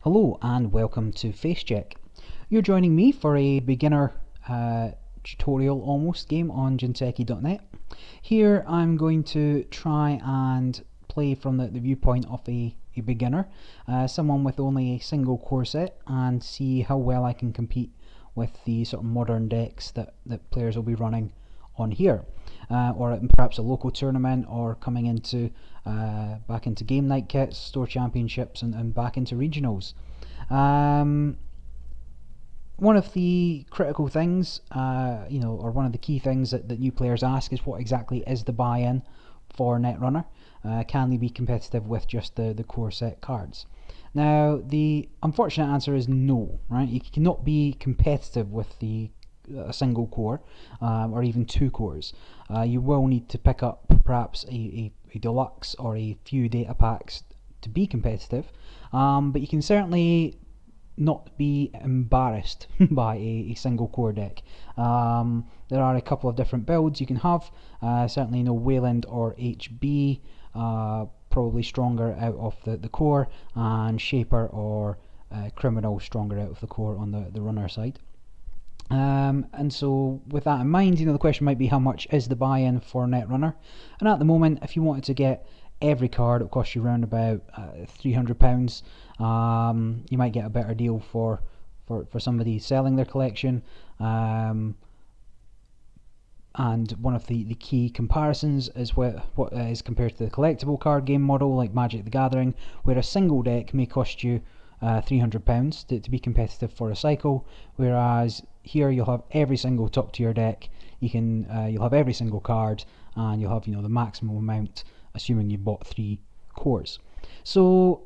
Hello and welcome to FaceCheck. You're joining me for a beginner tutorial almost game on jinseki.net. Here I'm going to try and play from the viewpoint of a beginner, someone with only a single core set, and see how well I can compete with the sort of modern decks that players will be running on here, or at perhaps a local tournament, or coming into back into game night kits, store championships, and back into regionals. One of the critical things, or one of the key things that new players ask is what exactly is the buy-in for Netrunner? Can they be competitive with just the core set cards? Now, the unfortunate answer is no, right? You cannot be competitive with a single core, or even two cores. You will need to pick up perhaps a deluxe or a few data packs to be competitive, but you can certainly not be embarrassed by a single core deck. There are a couple of different builds you can have. Certainly Weyland or HB, probably stronger out of the core, and Shaper or Criminal stronger out of the core on the runner side. And so with that in mind, the question might be, how much is the buy-in for Netrunner? And at the moment, if you wanted to get every card, it will cost you around about £300. You might get a better deal for somebody selling their collection. And one of the key comparisons is what is compared to the collectible card game model like Magic the Gathering, where a single deck may cost you £300 to be competitive for a cycle, whereas here you'll have every single top tier deck. You'll have every single card, and you'll have the maximum amount, assuming you bought 3 cores. So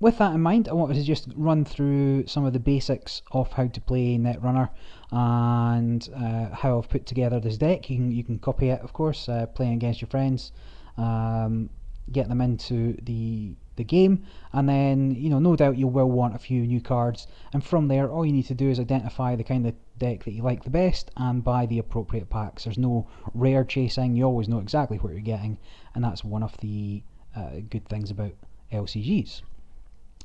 with that in mind, I wanted to just run through some of the basics of how to play Netrunner and how I've put together this deck. You can copy it, of course, playing against your friends, get them into the game, and then no doubt you will want a few new cards, and from there all you need to do is identify the kind of deck that you like the best and buy the appropriate packs. There's no rare chasing, you always know exactly what you're getting, and that's one of the good things about LCGs.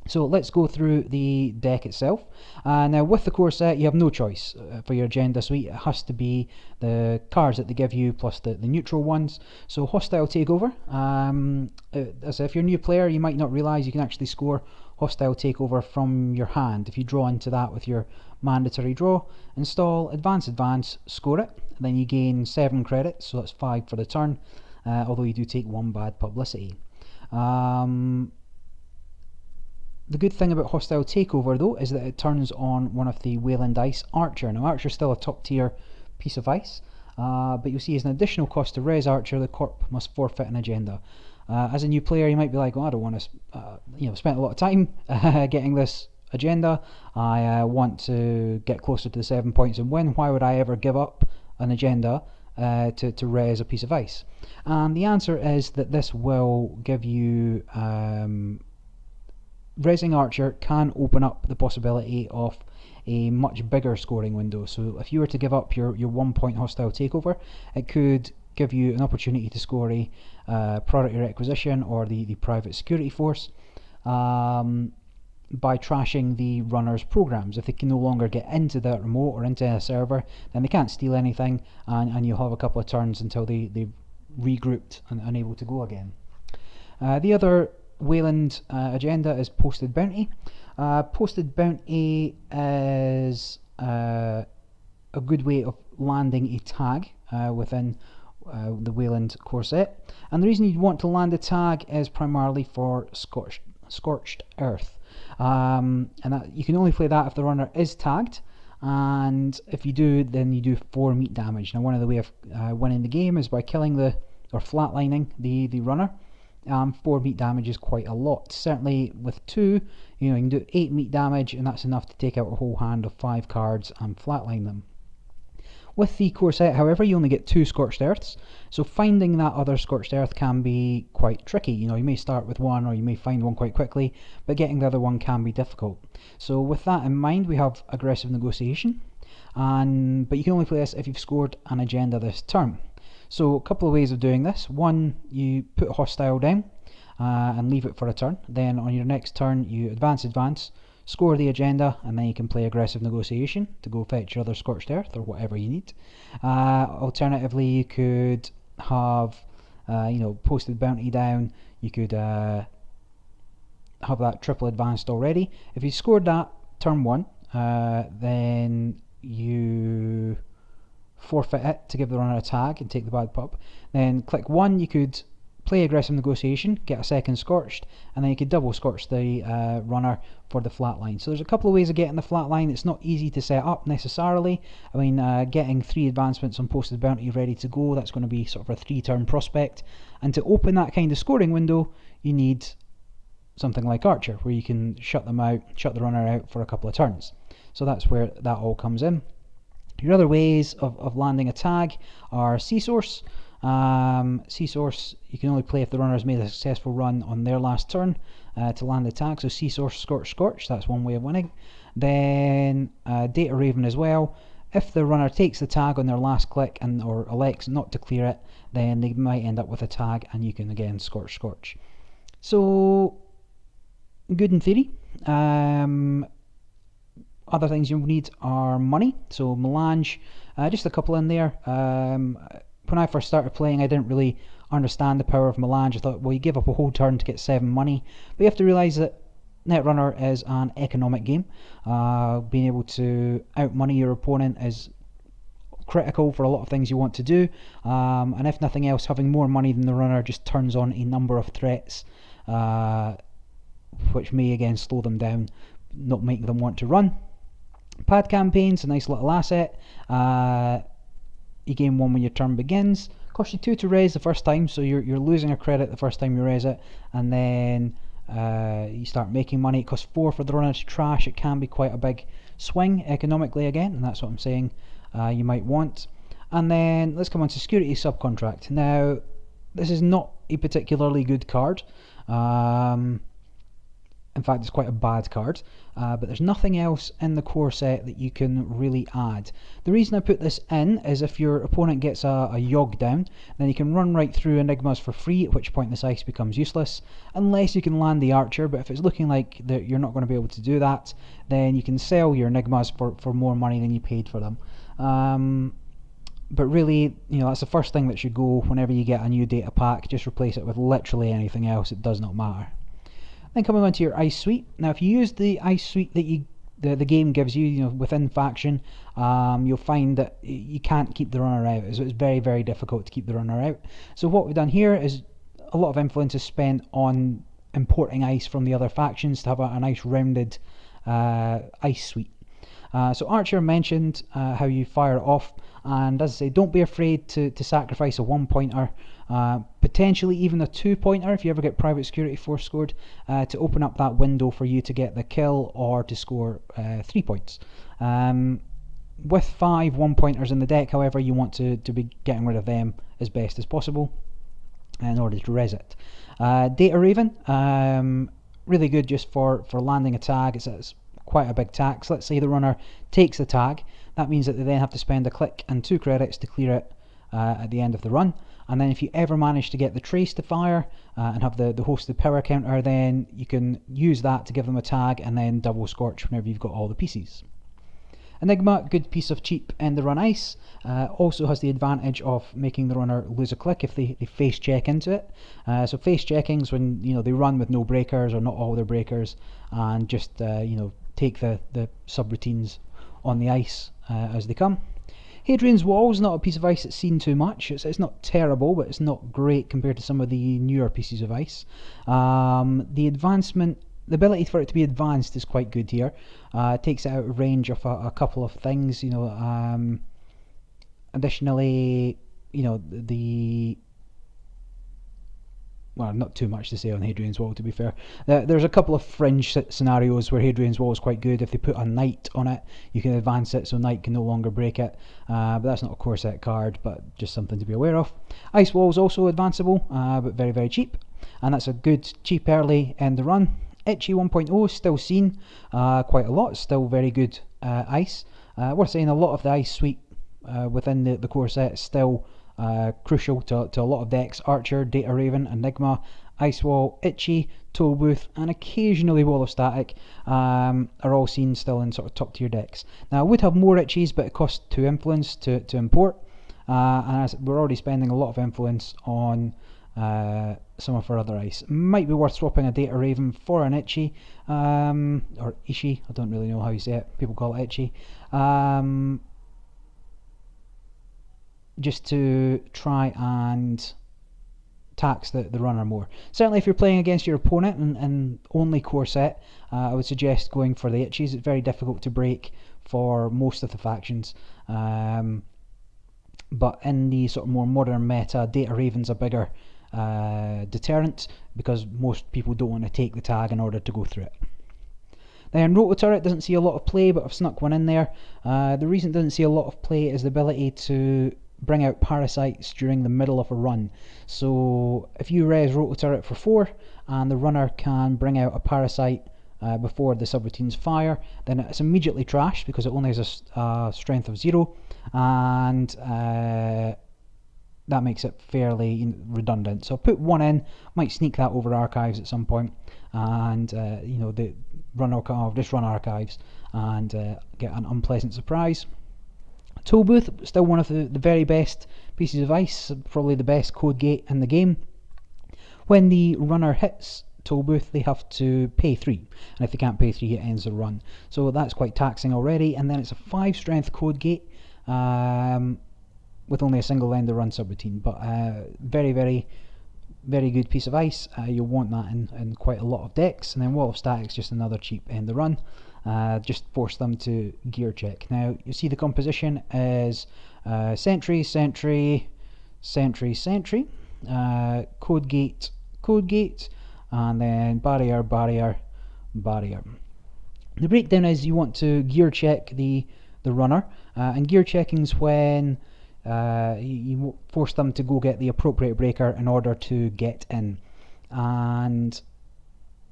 So let's go through the deck itself. Now with the core set, you have no choice for your agenda suite. It has to be the cards that they give you plus the neutral ones. So Hostile Takeover, as if you're a new player, you might not realise you can actually score Hostile Takeover from your hand. If you draw into that with your mandatory draw, install Advance, score it, then you gain 7 credits, so that's 5 for the turn, although you do take 1 bad publicity. The good thing about Hostile Takeover though is that it turns on one of the Weyland Ice Archer. Now Archer's still a top tier piece of ice, but you'll see as an additional cost to res Archer, the corp must forfeit an agenda. As a new player, you might be like, well, I don't want to spend a lot of time getting this agenda. I want to get closer to the 7 points and win. Why would I ever give up an agenda to res a piece of ice? And the answer is that this will give you resing Archer can open up the possibility of a much bigger scoring window. So if you were to give up your 1 point Hostile Takeover, it could give you an opportunity to score a Priority Requisition or the Private Security Force by trashing the runner's programs. If they can no longer get into that remote or into a server, then they can't steal anything, and you'll have a couple of turns until they've regrouped and unable to go again. The other Weyland agenda is Posted Bounty. Posted Bounty is a good way of landing a tag within the Weyland core set, and the reason you'd want to land a tag is primarily for Scorched Earth, and that you can only play that if the runner is tagged, and if you do, then you do 4 meat damage. Now one of the way of winning the game is by killing or flatlining the runner. 4 meat damage is quite a lot. Certainly with 2, you can do 8 meat damage, and that's enough to take out a whole hand of 5 cards and flatline them. With the core set, however, you only get 2 Scorched Earths, so finding that other Scorched Earth can be quite tricky. You may start with one, or you may find one quite quickly, but getting the other one can be difficult. So with that in mind, we have Aggressive Negotiation, but you can only play this if you've scored an agenda this turn. So a couple of ways of doing this. One, you put Hostile down, and leave it for a turn. Then on your next turn you advance, score the agenda, and then you can play aggressive negotiation to go fetch your other scorched earth or whatever you need. Alternatively, you could have posted bounty down. You could have that triple advanced already. If you scored that turn 1, then you forfeit it to give the runner a tag and take the bad pub. Then click 1, you could play aggressive negotiation, get a second scorched, and then you could double scorch the runner for the flat line. So there's a couple of ways of getting the flat line. It's not easy to set up necessarily. I mean, getting 3 advancements on posted bounty ready to go, that's going to be sort of a 3-turn prospect. And to open that kind of scoring window, you need something like Archer, where you can shut the runner out for a couple of turns. So that's where that all comes in. Your other ways of landing a tag are C-Source. C-Source you can only play if the runner has made a successful run on their last turn to land the tag. So C-Source, Scorch, that's one way of winning. Then Data Raven as well. If the runner takes the tag on their last click or elects not to clear it, then they might end up with a tag, and you can again Scorch. So good in theory. Other things you'll need are money. So Melange, just a couple in there. When I first started playing, I didn't really understand the power of Melange. I thought, well, you give up a whole turn to get 7 money. But you have to realise that Netrunner is an economic game. Being able to outmoney your opponent is critical for a lot of things you want to do. And if nothing else, having more money than the runner just turns on a number of threats, which may again slow them down, not make them want to run. Pad campaign's a nice little asset. You gain 1 when your turn begins. Costs you 2 to res the first time, so you're losing a credit the first time you res it, and then you start making money. It costs 4 for the runner to trash. It can be quite a big swing economically again, and that's what I'm saying you might want. And then let's come on to Security Subcontract. Now, this is not a particularly good card. In fact, it's quite a bad card, but there's nothing else in the core set that you can really add. The reason I put this in is if your opponent gets a Yogg down, then you can run right through Enigmas for free, at which point this ice becomes useless, unless you can land the Archer. But if it's looking like that you're not going to be able to do that, then you can sell your Enigmas for more money than you paid for them. But really, that's the first thing that should go whenever you get a new data pack. Just replace it with literally anything else. It does not matter. Then coming on to your ice suite. Now, if you use the ice suite that the game gives you, within faction, you'll find that you can't keep the runner out. So it's very, very difficult to keep the runner out. So what we've done here is a lot of influence is spent on importing ice from the other factions to have a nice rounded ice suite. So Archer mentioned how you fire it off, and as I say, don't be afraid to sacrifice a 1-pointer, potentially even a 2-pointer if you ever get Private Security Force scored, to open up that window for you to get the kill or to score 3 points. With 5 1-pointers in the deck, however, you want to be getting rid of them as best as possible in order to res it. Data Raven, really good just for landing a tag. It's quite a big tax. Let's say the runner takes the tag. That means that they then have to spend a click and 2 credits to clear it at the end of the run. And then if you ever manage to get the trace to fire and have the hosted power counter, then you can use that to give them a tag and then double scorch whenever you've got all the pieces. Enigma, good piece of cheap end the run ice. Also has the advantage of making the runner lose a click if they face check into it. So face checking's when they run with no breakers or not all their breakers, and just take the subroutines on the ice as they come. Hadrian's Wall is not a piece of ice that's seen too much. It's not terrible, but it's not great compared to some of the newer pieces of ice. The ability for it to be advanced is quite good here. It takes it out of range of a couple of things. Additionally, well, not too much to say on Hadrian's Wall, to be fair. There's a couple of fringe scenarios where Hadrian's Wall is quite good. If they put a knight on it, you can advance it so knight can no longer break it. But that's not a core set card, but just something to be aware of. Ice Wall is also advanceable, but very, very cheap. And that's a good, cheap early end the run. Itchy 1.0 is still seen quite a lot. Still very good ice. Worth saying, a lot of the ice suite within the core set is still crucial to a lot of decks. Archer, Data Raven, Enigma, Ice Wall, Itchy, Toll Booth, and occasionally Wall of Static are all seen still in sort of top tier decks. Now I would have more Itchies, but it costs 2 influence to import, and as we're already spending a lot of influence on some of our other ice. Might be worth swapping a Data Raven for an Itchy, or Ishi, I don't really know how you say it, people call it Itchy, just to try and tax the runner more. Certainly if you're playing against your opponent and only core set, I would suggest going for the Itchies. It's very difficult to break for most of the factions, but in the sort of more modern meta, Data Raven's a bigger deterrent because most people don't want to take the tag in order to go through it. Then Roto Turret doesn't see a lot of play, but I've snuck one in there. The reason it doesn't see a lot of play is the ability to bring out parasites during the middle of a run. So if you res Roto Turret for 4 and the runner can bring out a parasite before the subroutines fire, then it's immediately trashed because it only has a strength of 0, and that makes it fairly redundant. So I'll put one in, might sneak that over archives at some point, and you know, I'll just run archives and get an unpleasant surprise. Toll Booth, still one of the very best pieces of ice, probably the best code gate in the game. When the runner hits Toll Booth, they have to pay 3, and if they can't pay 3, it ends the run. So that's quite taxing already, and then it's a 5 strength code gate with only a single end of run subroutine, but very, very, very good piece of ice. You'll want that in quite a lot of decks. And then Wall of Static's just another cheap end of run. Just force them to gear check. Now you see the composition is Sentry, Sentry, Sentry, Sentry, Code Gate, Code Gate, and then Barrier, Barrier, Barrier. The breakdown is you want to gear check the runner, and gear checking's when you force them to go get the appropriate breaker in order to get in. And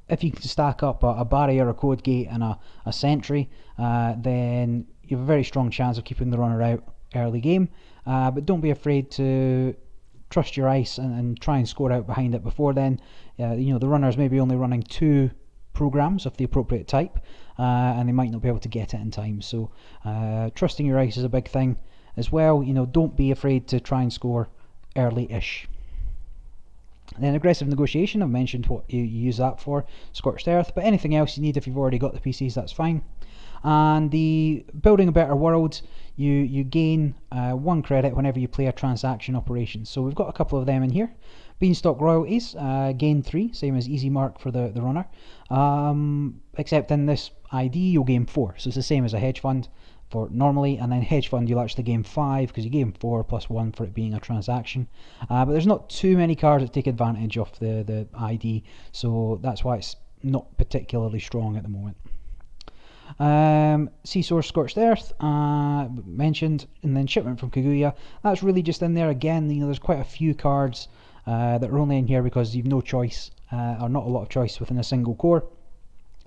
if you can stack up a barrier, a code gate, and a sentry, then you have a very strong chance of keeping the runner out early game. But don't be afraid to trust your ice and try and score out behind it before then. You know, the runners may be only running 2 programs of the appropriate type, and they might not be able to get it in time. So trusting your ice is a big thing as well. You know, don't be afraid to try and score early-ish. Then aggressive negotiation, I've mentioned what you use that for, Scorched Earth, but anything else you need if you've already got the PCs, that's fine. And the building a better world, you gain 1 credit whenever you play a transaction operation. So we've got a couple of them in here. Beanstalk royalties, gain 3, same as Easy Mark for the runner, except in this ID you'll gain 4, so it's the same as a hedge fund for normally, and then hedge fund you'll actually gain 5 because you gain 4 plus 1 for it being a transaction. But there's not too many cards that take advantage of the ID, so that's why it's not particularly strong at the moment. Sea Source, Scorched Earth, mentioned, and then Shipment from Kaguya. That's really just in there again. You know, there's quite a few cards that are only in here because you've no choice, or not a lot of choice within a single core.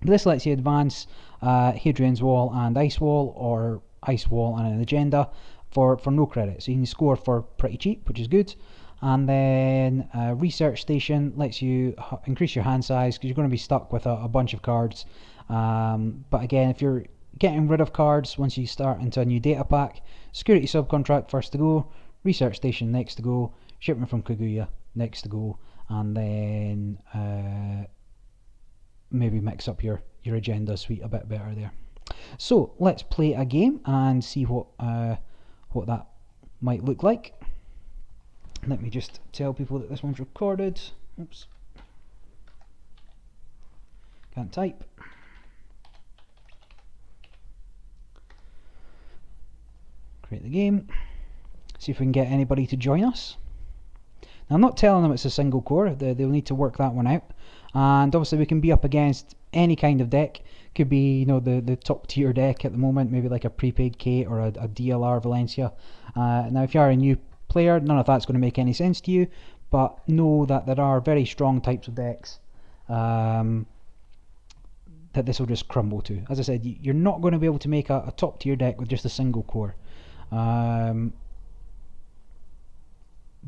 But this lets you advance Hadrian's Wall and Ice Wall, or Ice Wall and an agenda for no credit. So you can score for pretty cheap, which is good. And then Research Station lets you increase your hand size because you're going to be stuck with a bunch of cards. But again, if you're getting rid of cards once you start into a new data pack, Security Subcontract first to go, Research Station next to go, Shipment from Kaguya next to go, and then maybe mix up your agenda suite a bit better there. So let's play a game and see what that might look like. Let me just tell people that this one's recorded. Oops. Can't type. Create the game. See if we can get anybody to join us. Now I'm not telling them it's a single core, they'll need to work that one out. And obviously we can be up against any kind of deck. Could be, you know, the top tier deck at the moment, maybe like a prepaid Kate or a DLR Valencia. Now if you are a new player, none of that's going to make any sense to you, but know that there are very strong types of decks that this will just crumble to. As I said, you're not going to be able to make a top tier deck with just a single core.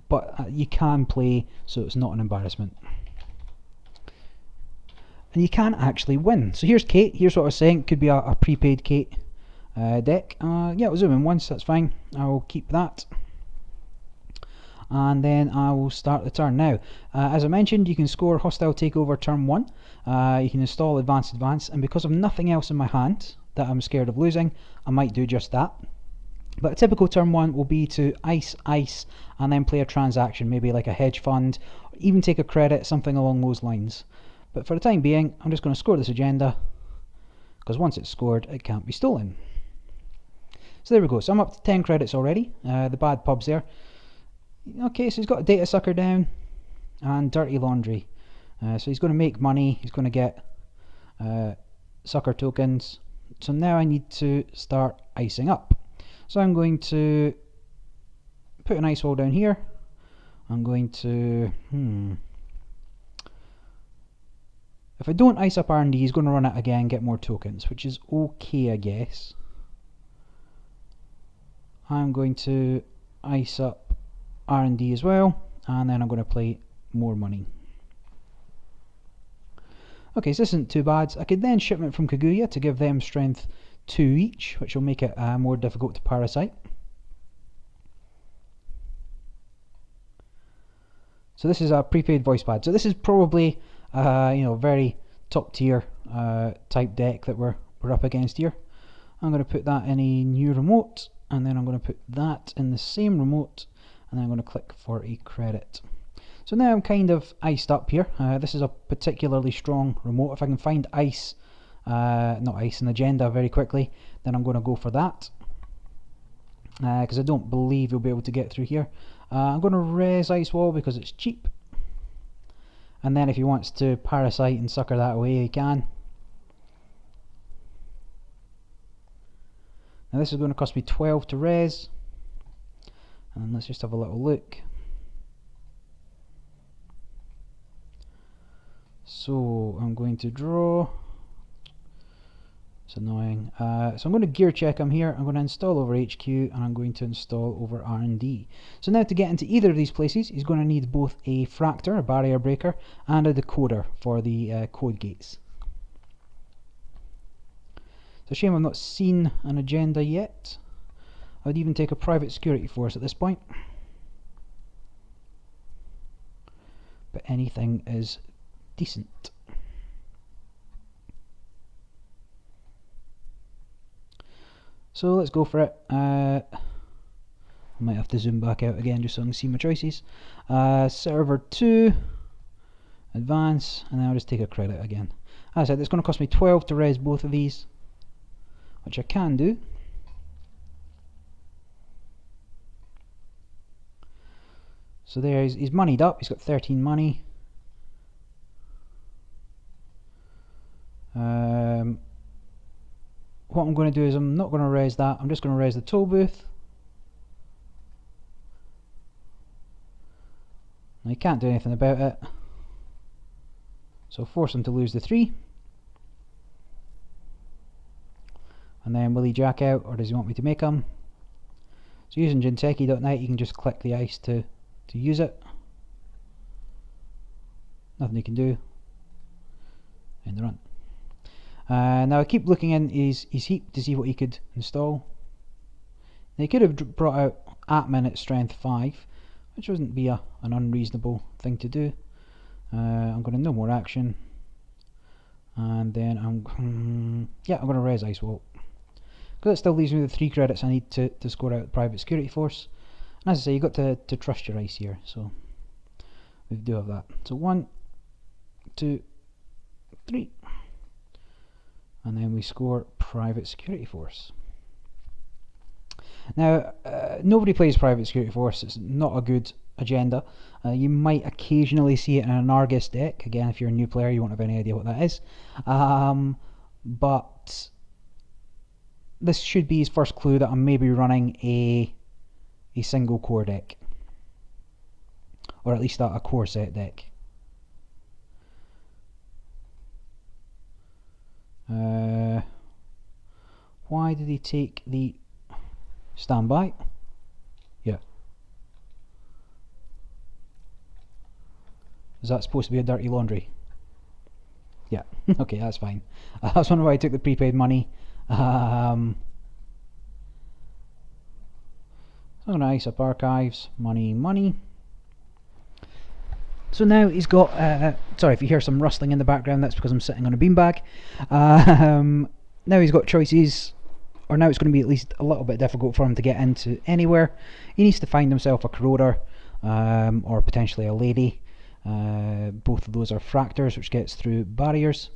But you can play, so it's not an embarrassment. and you can actually win. So here's Kate. Here's what I was saying. Could be a prepaid Kate deck. Yeah, we'll zoom in once. That's fine. I will keep that. And then I will start the turn. Now, as I mentioned, you can score Hostile Takeover turn 1. You can install Advance, and because of nothing else in my hand that I'm scared of losing, I might do just that. But a typical turn 1 will be to ice, and then play a transaction, maybe like a hedge fund, or even take a credit, something along those lines. But for the time being, I'm just going to score this agenda, because once it's scored, it can't be stolen. So there we go. So I'm up to 10 credits already. The bad pub's there. Okay, so he's got a data sucker down and dirty laundry. So he's going to make money. He's going to get sucker tokens. So now I need to start icing up. So I'm going to put an ice wall down here. I'm going to if I don't ice up R&D, he's going to run it again, get more tokens, which is okay, I guess. I'm going to ice up R&D as well, and then I'm going to play more money. Okay, so this isn't too bad. I could then shipment from Kaguya to give them strength 2 each, which will make it more difficult to parasite. So this is a prepaid voice pad. So this is probably very top tier type deck that we're up against here. I'm going to put that in a new remote, and then I'm going to put that in the same remote, and then I'm going to click for a credit. So now I'm kind of iced up here. This is a particularly strong remote. If I can find ice, not ice, an agenda very quickly, then I'm going to go for that. Because I don't believe you'll be able to get through here. I'm going to res ice wall because it's cheap. And then if he wants to parasite and sucker that away, he can. Now this is going to cost me 12 to res. And let's just have a little look. So I'm going to draw. It's annoying. So I'm going to gear check him here. I'm going to install over HQ, and I'm going to install over R&D. So now to get into either of these places, he's going to need both a fractor, a barrier breaker, and a decoder for the code gates. It's a shame I've not seen an agenda yet. I would even take a private security force at this point. But anything is decent. So let's go for it. I might have to zoom back out again just so I can see my choices. Server 2, advance, and then I'll just take a credit again. As I said, it's going to cost me 12 to res both of these, which I can do. So there, he's moneyed up, he's got 13 money. What I'm going to do is I'm not going to res that, I'm just going to res the toll booth. Now, you can't do anything about it, so force him to lose the 3. And then will he jack out, or does he want me to make him? So using Jinteki.net, you can just click the ice to use it. Nothing you can do. End the run. Now I keep looking in his heap to see what he could install. Now he could have brought out admin at strength 5, which wouldn't be an unreasonable thing to do. I'm going to no more action, and then I'm going to res ice wall, because it still leaves me with 3 credits I need to score out the private security force. And as I say, you've got to trust your ice here, so we do have that. So 1, 2, 3. And then we score private security force. Now, nobody plays private security force. It's not a good agenda. You might occasionally see it in an Argus deck. Again, if you're a new player, you won't have any idea what that is. But this should be his first clue that I'm maybe running a single core deck, or at least a core set deck. Why did he take the standby? Yeah. Is that supposed to be a dirty laundry? Yeah, okay, that's fine. That's one why I took the prepaid money. So nice, up archives, money. So now he's got, sorry if you hear some rustling in the background, that's because I'm sitting on a beanbag. Now he's got choices, or now it's going to be at least a little bit difficult for him to get into anywhere. He needs to find himself a corroder, or potentially a lady. Both of those are fractors, which gets through barriers.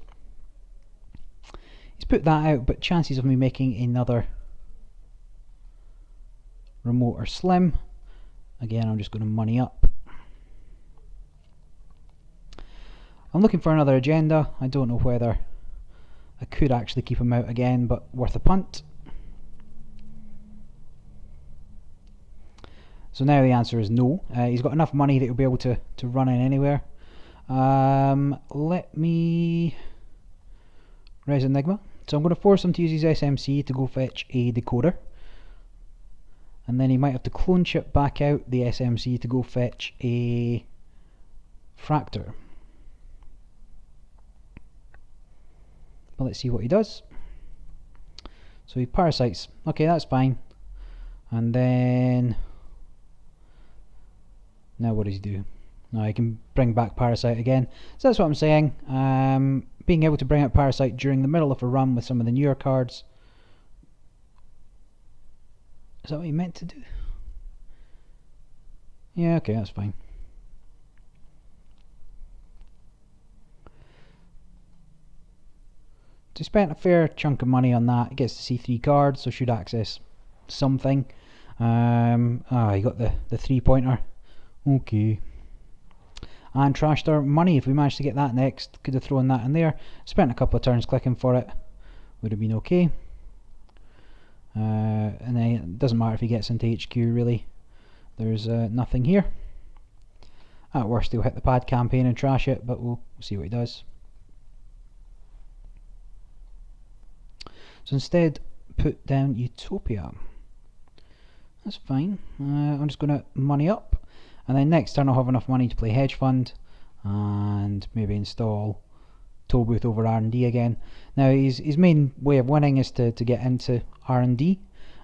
He's put that out, but chances of me making another remote are slim. Again, I'm just going to money up. I'm looking for another agenda. I don't know whether I could actually keep him out again, but worth a punt. So now the answer is no. He's got enough money that he'll be able to run in anywhere. Let me res Enigma. So I'm going to force him to use his SMC to go fetch a decoder. And then he might have to clone chip back out the SMC to go fetch a fractor. But let's see what he does. So he parasites. Okay, that's fine. And then now what does he do? Now he can bring back Parasite again. So that's what I'm saying. Being able to bring out Parasite during the middle of a run with some of the newer cards. Is that what he meant to do? Yeah, okay, that's fine. So he spent a fair chunk of money on that. He gets to see 3 cards, so should access something. He got the 3-pointer. Okay. And trashed our money. If we managed to get that next, could have thrown that in there. Spent a couple of turns clicking for it. Would have been okay. And then it doesn't matter if he gets into HQ really. There's nothing here. At worst he'll hit the pad campaign and trash it, but we'll see what he does. So instead put down Utopia. That's fine. I'm just going to money up. And then next turn I'll have enough money to play Hedge Fund and maybe install Toll Booth over R&D again. Now his main way of winning is to get into R&D.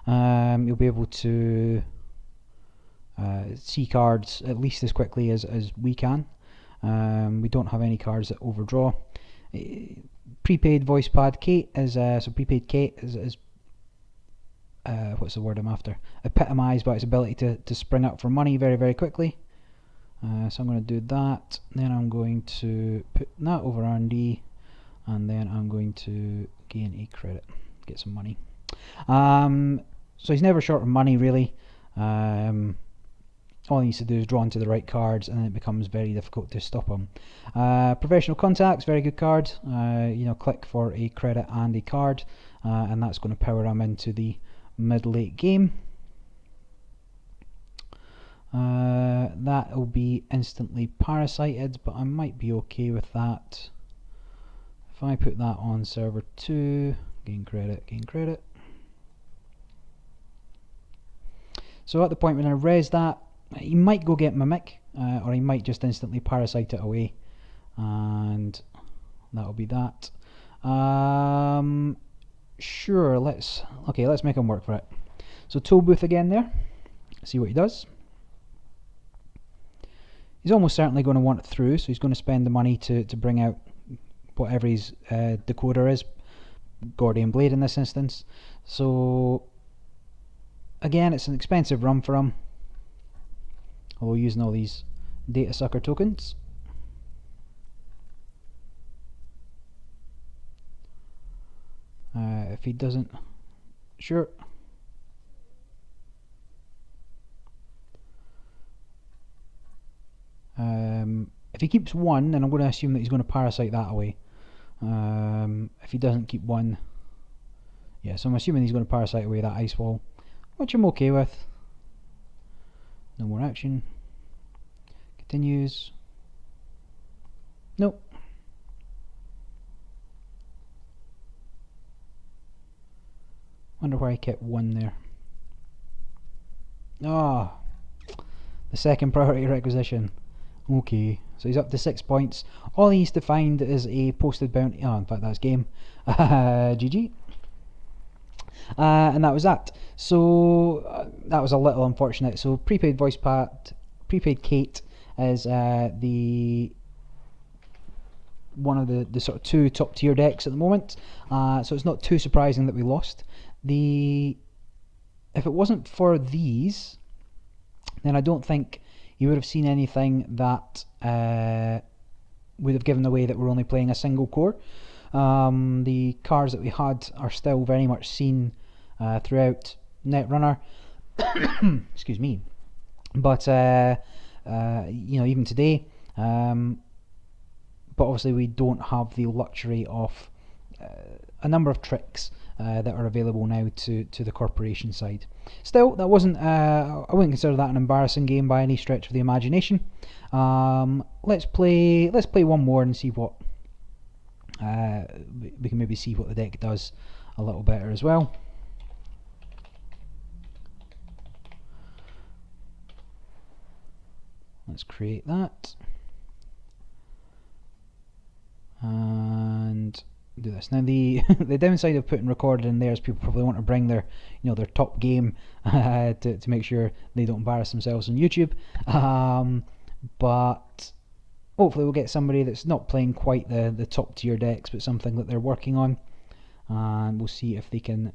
You'll be able to see cards at least as quickly as we can. We don't have any cards that overdraw. Prepaid voice pad Kate is so prepaid Kate is what's the word I'm after? Epitomised by its ability to spring up for money very, very quickly. So I'm going to do that. Then I'm going to put that over R&D, and then I'm going to gain a credit, get some money. So he's never short of money really. All he needs to do is draw into the right cards, and then it becomes very difficult to stop him. Professional Contacts, very good card. Click for a credit and a card, and that's going to power him into the mid-late game. That will be instantly parasited, but I might be okay with that. If I put that on server 2, gain credit. So at the point when I res that, he might go get Mimic, or he might just instantly parasite it away, and that'll be that. Sure, let's make him work for it. So Toll Booth again there, see what he does. He's almost certainly going to want it through, so he's going to spend the money to bring out whatever his decoder is, Gordian Blade in this instance. So again, it's an expensive run for him, although using all these data sucker tokens. If he doesn't, sure. If he keeps 1, then I'm going to assume that he's going to parasite that away. If he doesn't keep 1, yeah, so I'm assuming he's going to parasite away that ice wall, which I'm okay with. No more action. Continues. Nope. Wonder why I kept 1 there. Ah, the second priority requisition. Okay, So he's up to 6 points. All he needs to find is a posted bounty. Oh, in fact, that's game. GG. And that was that. So that was a little unfortunate. So prepaid voice pat, prepaid Kate is the one of the sort of 2 top tier decks at the moment. So it's not too surprising that we lost. If it wasn't for these, then I don't think you would have seen anything that would have given away that we're only playing a single core. The cards that we had are still very much seen throughout Netrunner. Excuse me. But even today, but obviously we don't have the luxury of a number of tricks that are available now to the corporation side. Still, that wasn't. I wouldn't consider that an embarrassing game by any stretch of the imagination. Let's play one more and see what we can maybe see what the deck does a little better as well. Let's create that and do this. Now the downside of putting recorded in there is people probably want to bring their their top game to make sure they don't embarrass themselves on YouTube. But hopefully we'll get somebody that's not playing quite the top tier decks, but something that they're working on, and we'll see if they can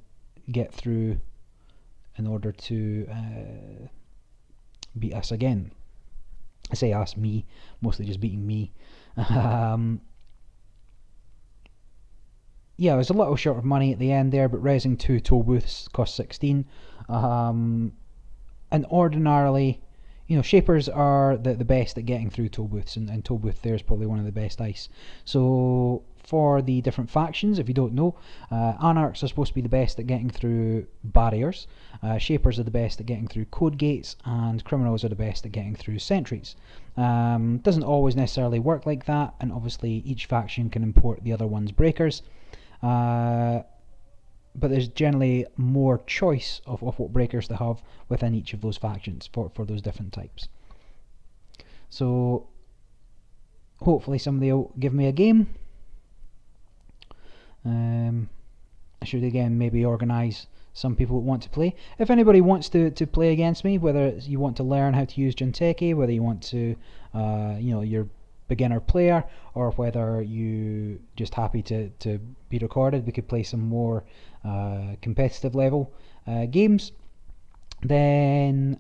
get through in order to beat us again. I say us, me, mostly just beating me. Yeah, it was a little short of money at the end there, but raising 2 toll booths cost 16. And ordinarily, shapers are the best at getting through toll booths, and toll booth there is probably one of the best ice. So for the different factions, if you don't know, Anarchs are supposed to be the best at getting through barriers, Shapers are the best at getting through code gates, and Criminals are the best at getting through sentries. Doesn't always necessarily work like that, and obviously each faction can import the other one's breakers, but there's generally more choice of what breakers to have within each of those factions for those different types. So hopefully somebody will give me a game. I should again maybe organise some people that want to play. If anybody wants to play against me, whether you want to learn how to use Jinteki, whether you want to, you're beginner player, or whether you just happy to be recorded, we could play some more competitive level games, then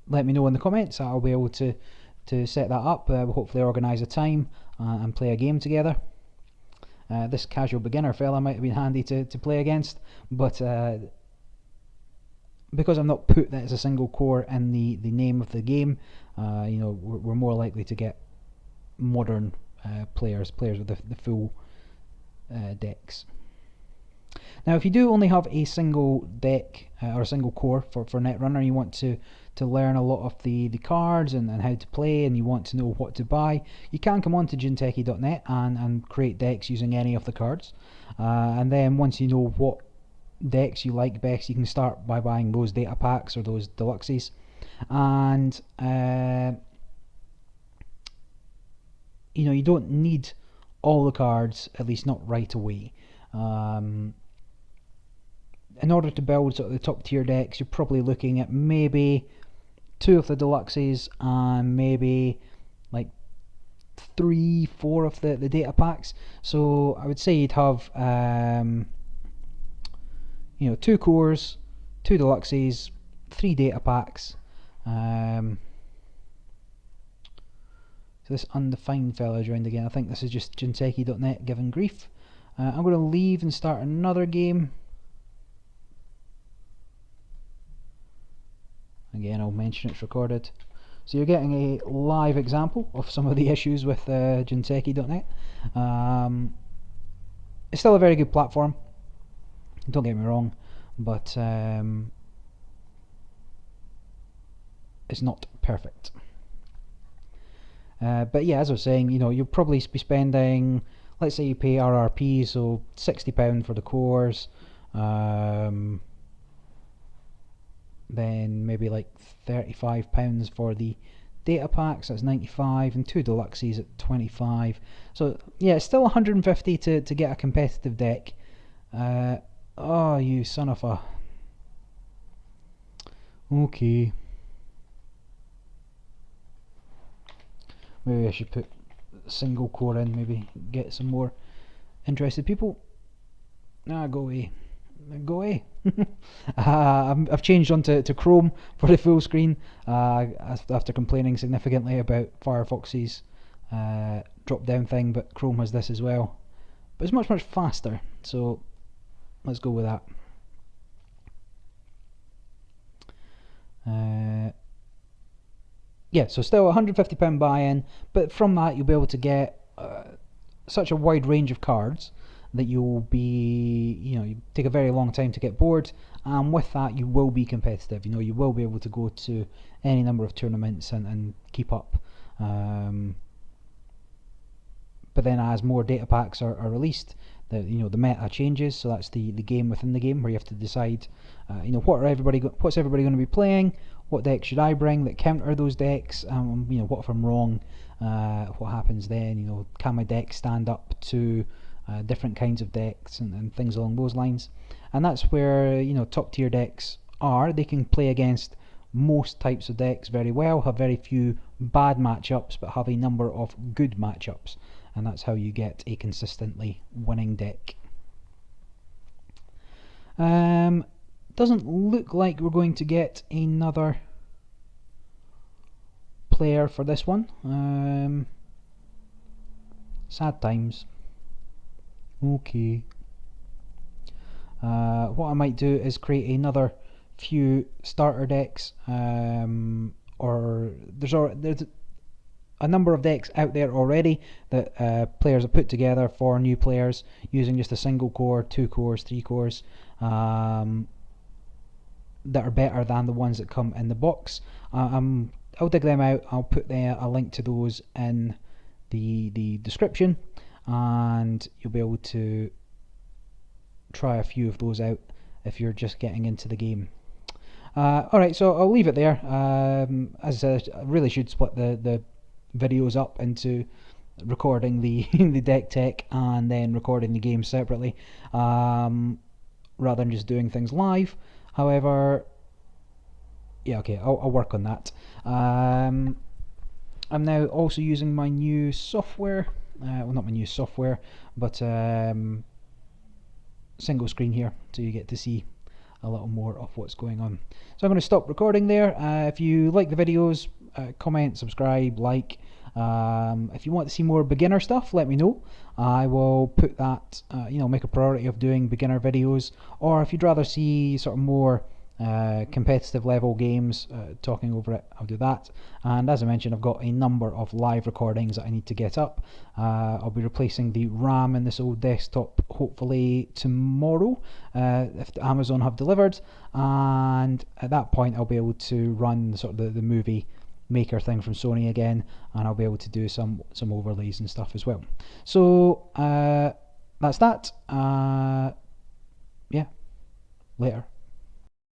let me know in the comments. I'll be able to set that up. We'll hopefully organise a time and play a game together. This casual beginner fella might have been handy to play against, but because I've not put that as a single core in the name of the game, we're more likely to get modern players with the full decks. Now, if you do only have a single deck or a single core for Netrunner, you want to learn a lot of the cards and how to play, and you want to know what to buy, you can come on to jinteki.net and create decks using any of the cards. And then once you know what decks you like best, you can start by buying those data packs or those deluxes. And you don't need all the cards, at least not right away. In order to build sort of the top tier decks, you're probably looking at maybe 2 of the deluxes and maybe like 3-4 of the data packs. So I would say you'd have 2 cores, 2 deluxes, 3 data packs. So this undefined fella joined again. I think this is just jinteki.net giving grief. I'm going to leave and start another game. Again, I'll mention it's recorded. So you're getting a live example of some of the issues with jinteki.net. It's still a very good platform, don't get me wrong, but it's not perfect. But yeah, as I was saying, you'll probably be spending, let's say you pay RRP, so £60 for the cores, then maybe like £35 for the data packs, that's 95, and 2 deluxes at 25. So yeah, it's still 150 to get a competitive deck. Oh, you son of a... Okay. Maybe I should put single core in, maybe get some more interested people. Ah, go away. Go away. I've changed onto Chrome for the full screen after complaining significantly about Firefox's drop down thing, but Chrome has this as well. But it's much faster, so let's go with that. Yeah, so still £150 buy-in, but from that you'll be able to get such a wide range of cards that you'll be, you take a very long time to get bored, and with that you will be competitive. You will be able to go to any number of tournaments and keep up. But then as more data packs are released, the meta changes, so that's the game within the game, where you have to decide what's everybody going to be playing, what deck should I bring that counter those decks, what if I'm wrong, what happens then, can my deck stand up to different kinds of decks and things along those lines. And that's where top tier decks are. They can play against most types of decks very well, have very few bad matchups, but have a number of good matchups, and that's how you get a consistently winning deck. Doesn't look like we're going to get another player for this one. Sad times. Okay. What I might do is create another few starter decks, or there's a number of decks out there already that players have put together for new players using just a single core, 2 cores, 3 cores, that are better than the ones that come in the box. I'll dig them out. I'll put a link to those in the description, and you'll be able to try a few of those out if you're just getting into the game. Alright, so I'll leave it there. As I said, I really should split the videos up into recording the the deck tech and then recording the game separately, rather than just doing things live. However, yeah, okay, I'll work on that. I'm now also using my new software, well, not my new software, but single screen here, so you get to see a little more of what's going on. So I'm going to stop recording there. If you like the videos, comment, subscribe, like. If you want to see more beginner stuff, let me know. I will put that, make a priority of doing beginner videos, or if you'd rather see sort of more competitive level games, talking over it, I'll do that. And as I mentioned, I've got a number of live recordings that I need to get up. I'll be replacing the RAM in this old desktop hopefully tomorrow, if Amazon have delivered, and at that point I'll be able to run sort of the movie maker thing from Sony again, and I'll be able to do some overlays and stuff as well. So that's that. Yeah, later.